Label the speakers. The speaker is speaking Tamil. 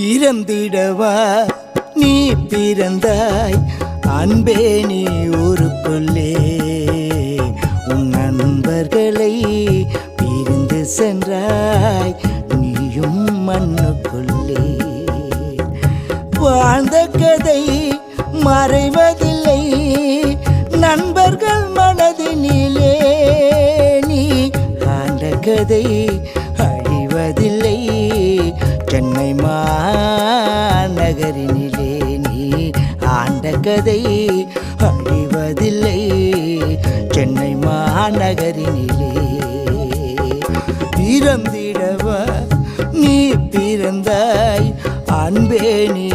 Speaker 1: இறந்திடவா நீ பிறந்தாய் அன்பே நீ ஊருக்குள்ளே உன் நண்பர்களை பிரிந்து சென்றாய் நீயும் மண்ணுக்குள்ளே வாழ்ந்த கதை மறைவதில்லை நண்பர்கள் மனதினிலே நீ ஆண்ட கதை அழிவதில்லை சென்னை மாநகரினிலே நீ ஆண்ட கதை அழிவதில்லை சென்னை மாநகரினிலே இறந்திடவா நீ பிறந்தாய் அன்பே நீ